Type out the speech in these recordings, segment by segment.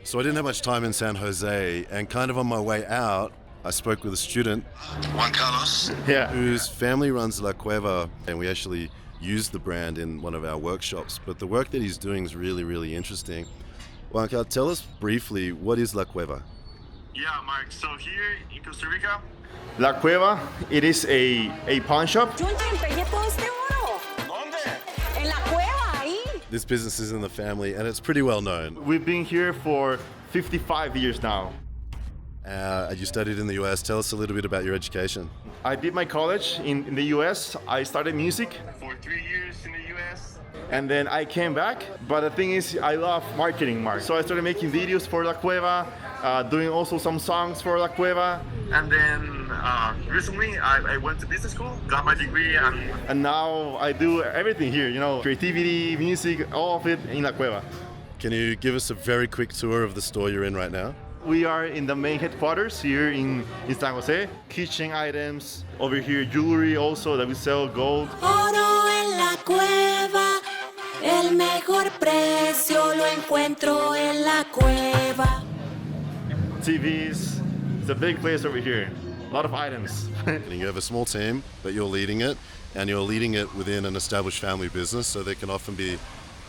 So I didn't have much time in San Jose, and kind of on my way out, I spoke with a student, Juan Carlos, whose family runs La Cueva, and we actually used the brand in one of our workshops. But the work that he's doing is really, really interesting. Juan Carlos, tell us briefly, what is La Cueva? Yeah, Mark. So here in Costa Rica, La Cueva, it is a pawn shop. This business is in the family, and it's pretty well known. We've been here for 55 years now. You studied in the US. Tell us a little bit about your education. I did my college in the US. I started music. for 3 years in the US. And then I came back. But the thing is, I love marketing, Mark. So I started making videos for La Cueva, doing also some songs for La Cueva. And then recently I went to business school, got my degree, And now I do everything here, creativity, music, all of it in La Cueva. Can you give us a very quick tour of the store you're in right now? We are in the main headquarters here in San Jose. Kitchen items, over here jewelry also that we sell, gold. Oro en la cueva, el mejor precio lo encuentro en la cueva. TVs, it's a big place over here. A lot of items. And you have a small team, but you're leading it, and you're leading it within an established family business, so there can often be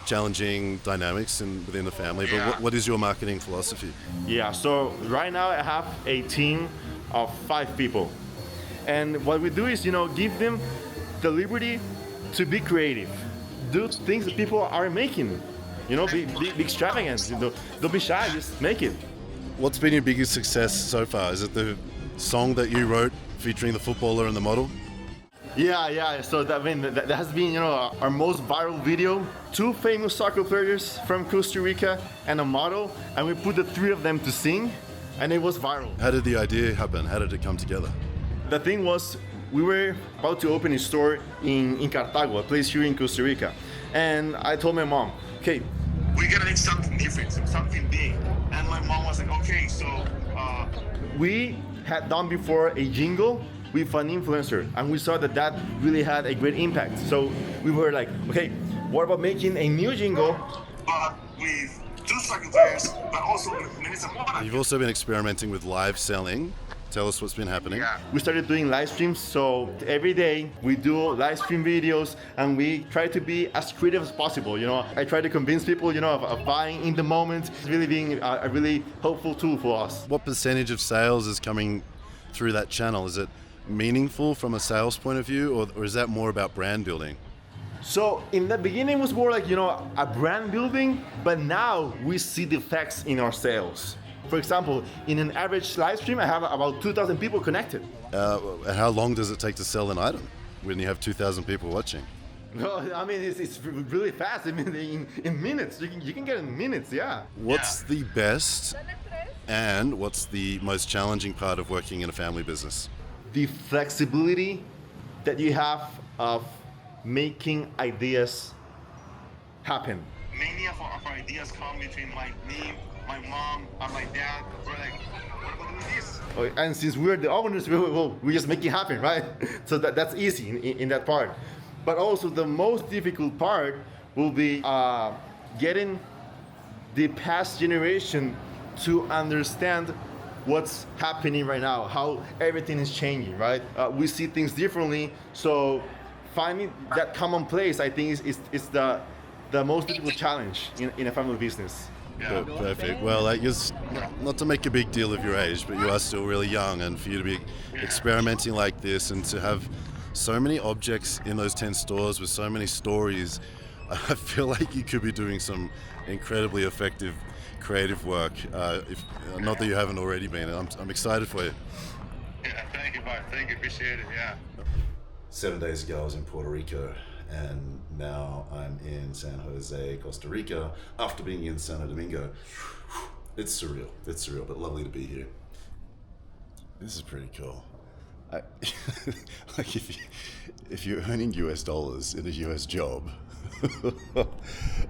challenging dynamics within the family. But what is your marketing philosophy? Yeah, so right now I have a team of 5 people. And what we do is, give them the liberty to be creative. Do things that people are making. Be extravagant. Don't be shy, just make it. What's been your biggest success so far? Is it the song that you wrote featuring the footballer and the model? Yeah. So that has been, our most viral video. 2 famous soccer players from Costa Rica and a model, and we put the 3 of them to sing, and it was viral. How did the idea happen? How did it come together? The thing was, we were about to open a store in Cartago, a place here in Costa Rica, and I told my mom, okay, we gotta make something different, something big. And my mom was like, okay, so we had done before a jingle with an influencer, and we saw that really had a great impact. So we were like, okay, what about making a new jingle? With 2 soccer players, but also with Melissa Mora. You've also been experimenting with live selling. Tell us what's been happening. Yeah. We started doing live streams, so every day we do live stream videos, and we try to be as creative as possible. I try to convince people, of buying in the moment. It's really being a really helpful tool for us. What percentage of sales is coming through that channel? Is it meaningful from a sales point of view, or is that more about brand building? So in the beginning it was more like, a brand building, but now we see the effects in our sales. For example, in an average live stream, I have about 2,000 people connected. How long does it take to sell an item when you have 2,000 people watching? No, I mean, it's really fast. I mean, in minutes, you can get in minutes, yeah. What's the best and what's the most challenging part of working in a family business? The flexibility that you have of making ideas happen. Many of our ideas come between my mom, and my dad. We're like, what about doing this? And since we're the owners, we just make it happen, right? So that's easy in that part. But also the most difficult part will be getting the past generation to understand what's happening right now, how everything is changing, right? We see things differently, so finding that common place, I think, is the most difficult challenge in a family business. Yeah. Perfect. Well, not to make a big deal of your age, but you are still really young, and for you to be experimenting like this and to have so many objects in those 10 stores with so many stories, I feel like you could be doing some incredibly effective creative work, not that you haven't already been. I'm excited for you. Yeah, thank you, Mark. Thank you, appreciate it, yeah. 7 days ago I was in Puerto Rico, and now I'm in San Jose, Costa Rica, after being in Santo Domingo. It's surreal, but lovely to be here. This is pretty cool. Like if you're earning US dollars in a US job,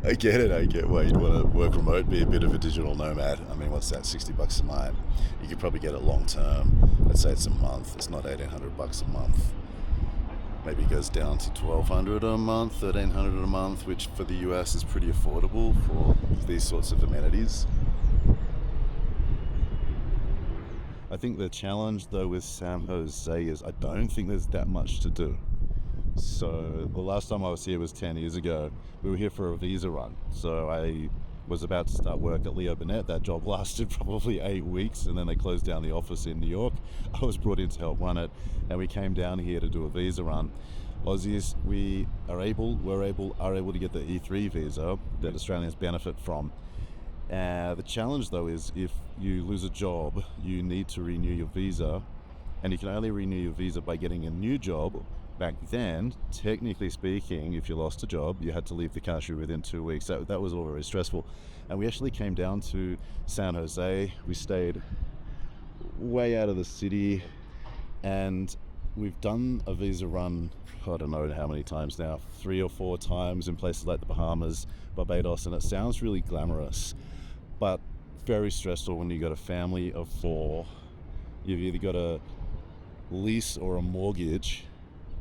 I get why you'd want to work remote, be a bit of a digital nomad. I mean, what's that, $60 a night? You could probably get it long term. Let's say it's a month, it's not $1,800 a month. Maybe it goes down to $1,200 a month, $1,300 a month, which for the US is pretty affordable for these sorts of amenities. I think the challenge though with San Jose is I don't think there's that much to do. So the last time I was here was 10 years ago. We were here for a visa run. So I was about to start work at Leo Burnett. That job lasted probably 8 weeks, and then they closed down the office in New York. I was brought in to help run it, and we came down here to do a visa run. Aussies, we are able to get the E3 visa that Australians benefit from. The challenge though is if you lose a job, you need to renew your visa, and you can only renew your visa by getting a new job. Back then, technically speaking, if you lost a job, you had to leave the country within 2 weeks. That was all very stressful. And we actually came down to San Jose. We stayed way out of the city, and we've done a visa run, I don't know how many times now, 3 or 4 times in places like the Bahamas, Barbados, and it sounds really glamorous, but very stressful when you got a family of 4. You've either got a lease or a mortgage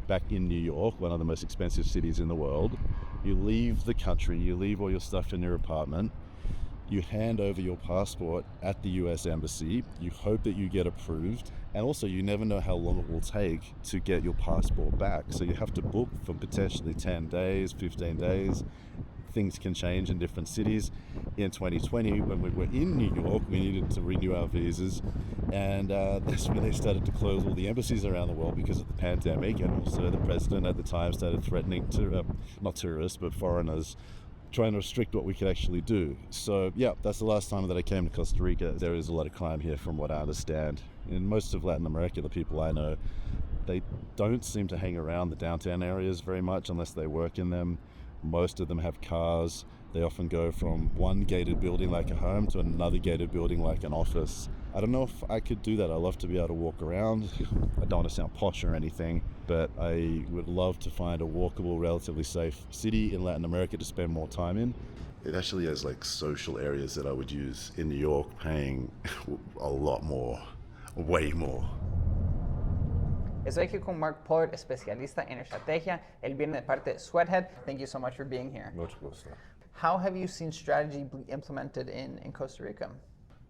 back in New York, one of the most expensive cities in the world. You leave the country, you leave all your stuff in your apartment, you hand over your passport at the US Embassy, you hope that you get approved, and also you never know how long it will take to get your passport back. So you have to book for potentially 10 days, 15 days. Things can change in different cities. In 2020, when we were in New York, we needed to renew our visas, and that's when they started to close all the embassies around the world because of the pandemic, and also the president at the time started threatening to, not tourists, but foreigners, trying to restrict what we could actually do. So yeah, that's the last time that I came to Costa Rica. There is a lot of crime here from what I understand. In most of Latin America, the people I know, they don't seem to hang around the downtown areas very much unless they work in them. Most of them have cars. They often go from one gated building like a home to another gated building like an office. I don't know if I could do that. I love to be able to walk around. I don't want to sound posh or anything, but I would love to find a walkable, relatively safe city in Latin America to spend more time in. It actually has like social areas that I would use in New York, paying a lot more, way more. Estoy aquí con Mark Pollard, especialista en estrategia. Él viene de parte de Sweathead. Thank you so much for being here. Mucho gusto. How have you seen strategy be implemented in Costa Rica?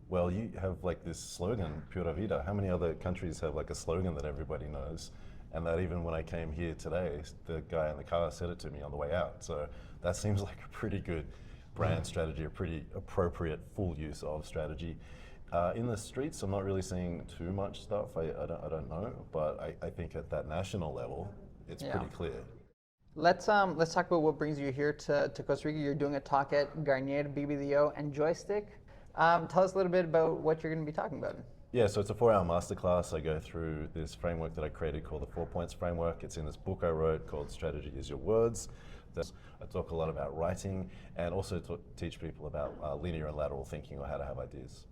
Well, you have like this slogan, Pura Vida. How many other countries have like a slogan that everybody knows? And that even when I came here today, the guy in the car said it to me on the way out. So that seems like a pretty good brand strategy, a pretty appropriate full use of strategy. In the streets, I'm not really seeing too much stuff. I don't know, but I think at that national level, it's pretty clear. Let's talk about what brings you here to Costa Rica. You're doing a talk at Garnier, BBDO, and Joystick. Tell us a little bit about what you're going to be talking about. Yeah, so it's a 4-hour masterclass. I go through this framework that I created called the 4 Points Framework. It's in this book I wrote called Strategy is Your Words. I talk a lot about writing and also teach people about linear and lateral thinking, or how to have ideas.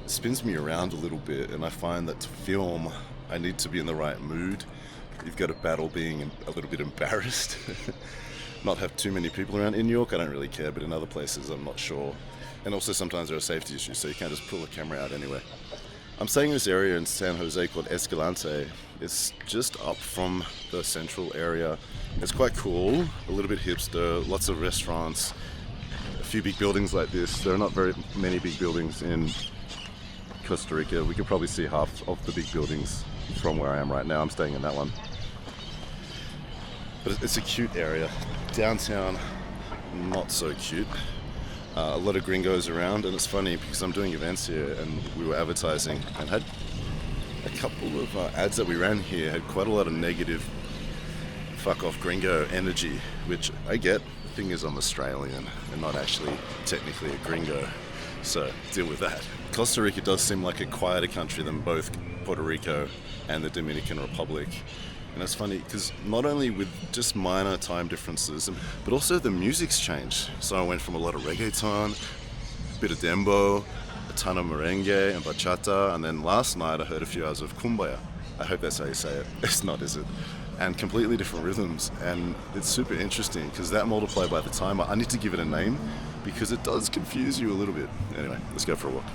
It spins me around a little bit, and I find that to film, I need to be in the right mood. You've got to battle being a little bit embarrassed, not have too many people around. In New York, I don't really care, but in other places, I'm not sure. And also sometimes there are safety issues, so you can't just pull the camera out anyway. I'm staying in this area in San Jose called Escalante. It's just up from the central area. It's quite cool, a little bit hipster, lots of restaurants, a few big buildings like this. There are not very many big buildings in Costa Rica. We could probably see half of the big buildings from where I am right now. I'm staying in that one. But it's a cute area. Downtown, not so cute. A lot of gringos around, and it's funny because I'm doing events here and we were advertising and had a couple of ads that we ran here had quite a lot of negative fuck off gringo energy, which I get. The thing is, I'm Australian and not actually technically a gringo, so deal with that. Costa Rica does seem like a quieter country than both Puerto Rico and the Dominican Republic. And it's funny because not only with just minor time differences, but also the music's changed. So I went from a lot of reggaeton, a bit of dembo, a ton of merengue and bachata, and then last night I heard a few hours of cumbia. I hope that's how you say it. It's not, is it? And completely different rhythms. And it's super interesting because that multiplied by the time, I need to give it a name because it does confuse you a little bit. Anyway, let's go for a walk.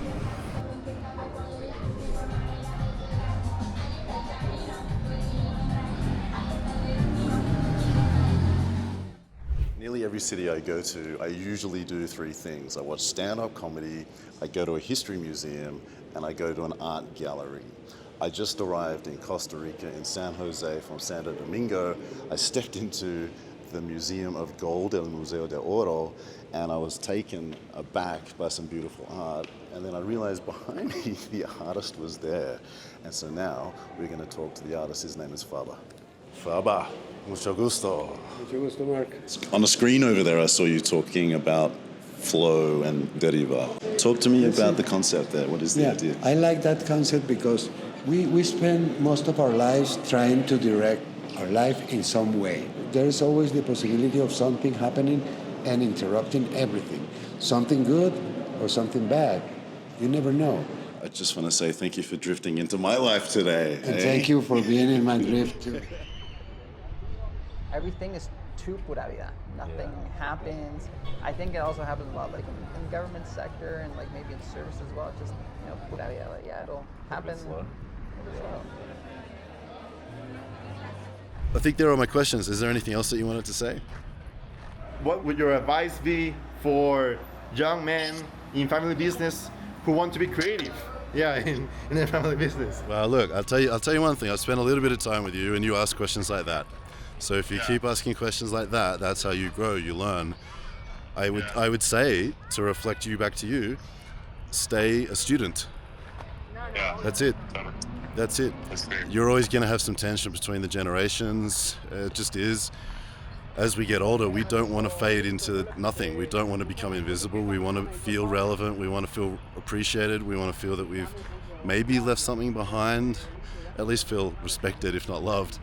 Nearly nearly every city I go to, I usually do three things. I watch stand-up comedy, I go to a history museum, and I go to an art gallery. I just arrived in Costa Rica in San Jose from Santo Domingo. I stepped into the Museum of Gold, El Museo de Oro, and I was taken aback by some beautiful art. And then I realized behind me, the artist was there. And so now we're going to talk to the artist. His name is Fabia. Fabia, mucho gusto. Mucho gusto, Mark. On the screen over there, I saw you talking about flow and deriva. Talk to me about the concept there. What is the idea? I like that concept because we spend most of our lives trying to direct our life in some way. There is always the possibility of something happening and interrupting everything. Something good or something bad. You never know. I just want to say thank you for drifting into my life today. And thank you for being in my drift too. Everything is too pura vida. Nothing happens. I think it also happens a lot like in the government sector and like maybe in service as well. Just, you know, pura vida. Like, yeah, it'll happen. slow. Slow. I think there are my questions. Is there anything else that you wanted to say? What would your advice be for young men in family business who want to be creative? Yeah, in their family business. Well, look, I'll tell you one thing. I've spent a little bit of time with you, and you ask questions like that. So if you keep asking questions like that, that's how you grow, you learn. I would say, to reflect you back to you, stay a student. Yeah. That's it. That's it. That's great. You're always going to have some tension between the generations. It just is. As we get older, we don't want to fade into nothing. We don't want to become invisible. We want to feel relevant. We want to feel appreciated. We want to feel that we've maybe left something behind, at least feel respected, if not loved.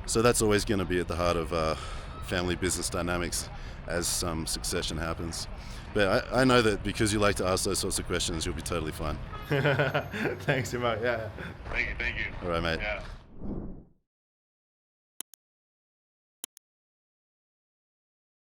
So that's always going to be at the heart of family business dynamics as some succession happens. But I know that because you like to ask those sorts of questions, you'll be totally fine. Thanks, Imar. Yeah. Thank you. All right, mate. Yeah.